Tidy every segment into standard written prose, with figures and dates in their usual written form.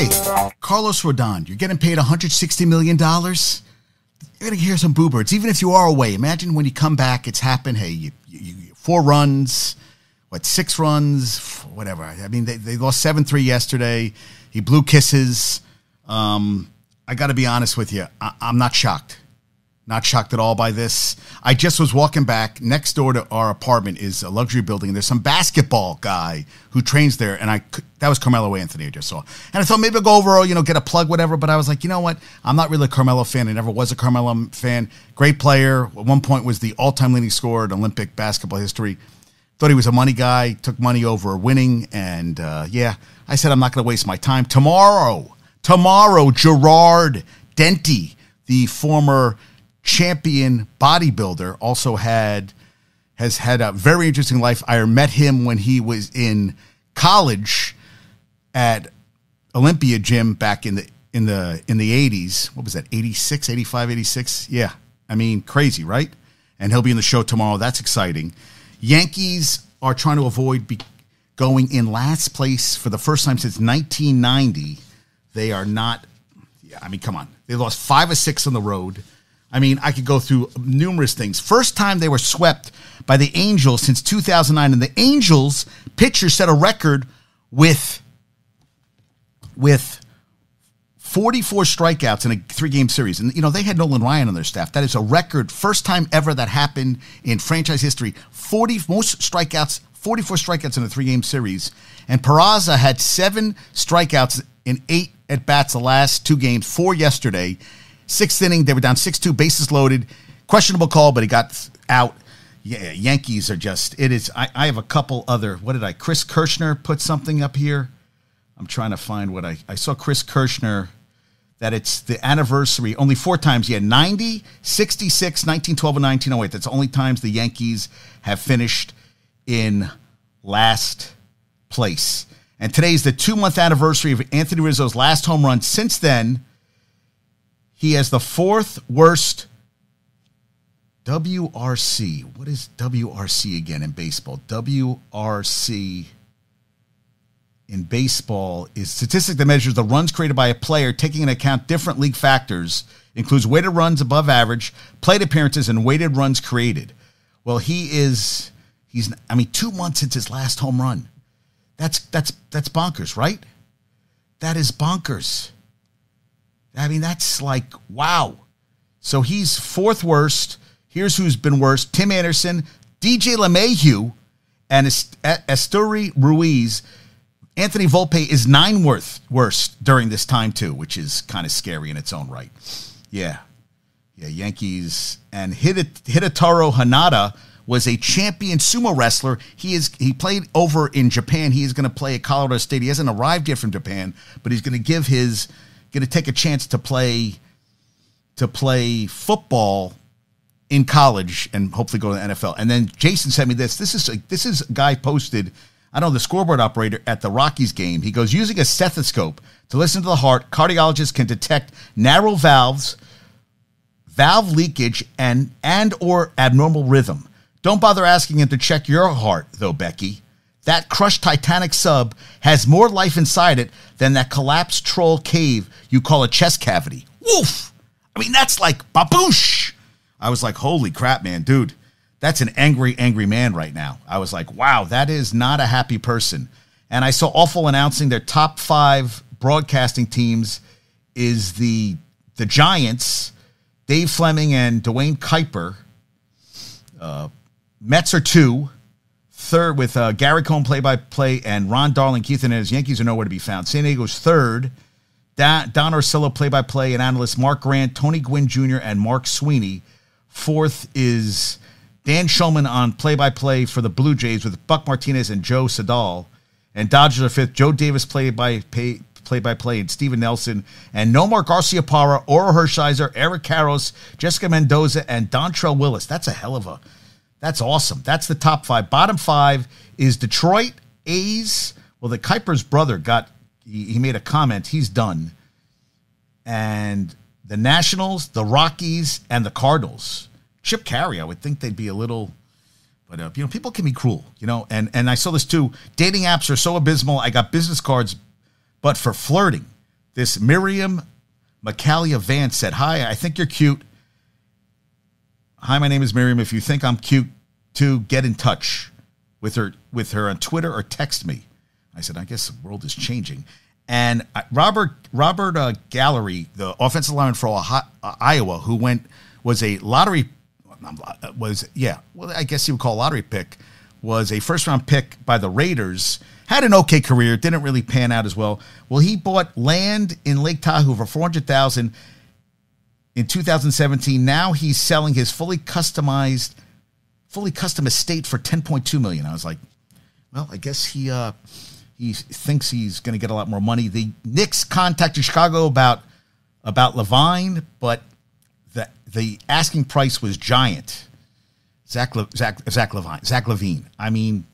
Hey, Carlos Rodon, you're getting paid $160 million? You're going to hear some boo birds, even if you are away. Imagine when you come back, it's happened. Hey, you 4 runs, 6 runs, whatever. I mean, they lost 7-3 yesterday. He blew kisses. I got to be honest with you. I'm not shocked. Not shocked at all by this. I just was walking back. Next door to our apartment is a luxury building. There's some basketball guy who trains there, and that was Carmelo Anthony I just saw. And I thought maybe I'll go over, get a plug, whatever. But I was like, you know what? I'm not really a Carmelo fan. I never was a Carmelo fan. Great player. At one point was the all-time leading scorer in Olympic basketball history. Thought he was a money guy. Took money over winning. And, I said I'm not going to waste my time. Tomorrow, Gerard Denty, the former champion bodybuilder, also has had a very interesting life. I met him when he was in college at Olympia Gym back in the 80s. What was that? 86, 85, 86? Yeah. I mean, crazy, right? And he'll be in the show tomorrow. That's exciting. Yankees are trying to avoid going in last place for the first time since 1990. They are not. I mean, come on. They lost 5 of 6 on the road. I mean, I could go through numerous things. First time they were swept by the Angels since 2009, and the Angels pitcher set a record with 44 strikeouts in a 3-game series. And, they had Nolan Ryan on their staff. That is a record. First time ever that happened in franchise history. 44 strikeouts in a 3-game series. And Peraza had 7 strikeouts in 8 at-bats the last 2 games, 4 yesterday. 6th inning, they were down 6-2, bases loaded. Questionable call, but he got out. Yeah, Yankees are just, it is, I have a couple other, Chris Kirschner put something up here. I'm trying to find what I saw Chris Kirschner, that it's the anniversary, only 4 times. He had 90, 66, 1912, and 1908. That's the only times the Yankees have finished in last place. And today's the 2-month anniversary of Anthony Rizzo's last home run. Since then, he has the 4th worst WRC. What is WRC again in baseball? WRC in baseball is a statistic that measures the runs created by a player, taking into account different league factors, includes weighted runs above average, plate appearances, and weighted runs created. Well, he's 2 months since his last home run. That's bonkers, right? That is bonkers. I mean, that's like, wow. So he's 4th worst. Here's who's been worse. Tim Anderson, DJ LeMahieu, and Esteury Ruiz. Anthony Volpe is 9th worst during this time, too, which is kind of scary in its own right. Yeah, Yankees. And Hidetaro Hanada was a champion sumo wrestler. He played over in Japan. He is going to play at Colorado State. He hasn't arrived yet from Japan, but he's going to take a chance to play football in college and hopefully go to the NFL. And then Jason sent me this. This is a guy posted, I don't know, the scoreboard operator at the Rockies game. He goes, using a stethoscope to listen to the heart, cardiologists can detect narrow valves, valve leakage, and or abnormal rhythm. Don't bother asking him to check your heart, though, Becky. That crushed Titanic sub has more life inside it than that collapsed troll cave you call a chest cavity. Woof! I mean, that's like baboosh! I was like, holy crap, man, dude. That's an angry, angry man right now. I was like, wow, that is not a happy person. And I saw Awful announcing their top 5 broadcasting teams is the Giants, Dave Fleming and Dwayne Kuiper. Mets are 2. 3rd with Gary Cohn play-by-play and Ron Darling, Keith Hernandez. Yankees are nowhere to be found. San Diego's 3rd. Don Orsillo play-by-play and analyst Mark Grant, Tony Gwynn Jr., and Mark Sweeney. 4th is Dan Shulman on play-by-play for the Blue Jays with Buck Martinez and Joe Sadal. And Dodgers are 5th. Joe Davis play-by-play and Steven Nelson. And Nomar Garciaparra, Oro Hershiser, Eric Karros, Jessica Mendoza, and Dontrell Willis. That's awesome. That's the top 5. Bottom 5 is Detroit, A's. Well, the Kuiper's brother he made a comment. He's done. And the Nationals, the Rockies, and the Cardinals. Chip Carey, I would think they'd be a little, but people can be cruel, and I saw this too. Dating apps are so abysmal. I got business cards, but for flirting. This Miriam Macalia Vance said, "Hi, I think you're cute. Hi, my name is Miriam. If you think I'm cute too, get in touch with her on Twitter or text me." I said, I guess the world is changing. And Robert Gallery, the offensive lineman for Iowa, who was a lottery, I guess you would call a lottery pick, was a first-round pick by the Raiders, had an okay career, didn't really pan out as well. Well, he bought land in Lake Tahoe for $400,000 in 2017. Now he's selling his fully custom estate for $10.2 million. I was like, well, I guess he thinks he's going to get a lot more money. The Knicks contacted Chicago about Levine, but the asking price was giant. Zach LaVine. I mean,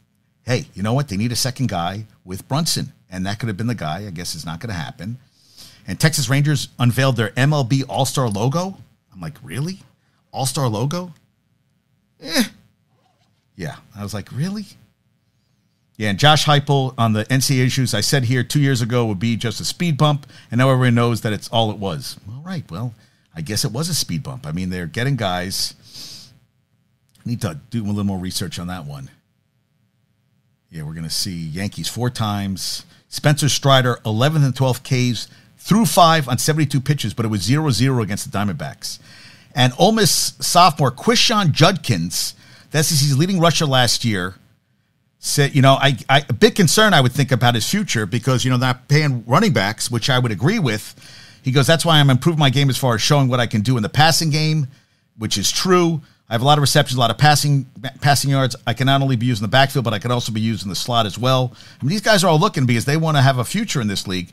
hey, you know what? They need a second guy with Brunson, and that could have been the guy. I guess it's not going to happen. And Texas Rangers unveiled their MLB All-Star logo. I'm like, really? All-Star logo? Yeah. I was like, really? Yeah, and Josh Heupel on the NCAA issues, I said here 2 years ago would be just a speed bump, and now everyone knows that it's all it was. All right, well, I guess it was a speed bump. I mean, they're getting guys. Need to do a little more research on that one. Yeah, we're going to see Yankees 4 times. Spencer Strider, 11th and 12th Ks, threw 5 on 72 pitches, but it was 0-0 against the Diamondbacks. And Ole Miss sophomore Quishon Judkins, the SEC's leading rusher last year, said, I a bit concerned, I would think, about his future because, they're not paying running backs, which I would agree with. He goes, that's why I'm improving my game as far as showing what I can do in the passing game, which is true. I have a lot of receptions, a lot of passing yards. I can not only be used in the backfield, but I can also be used in the slot as well. I mean, these guys are all looking because they want to have a future in this league.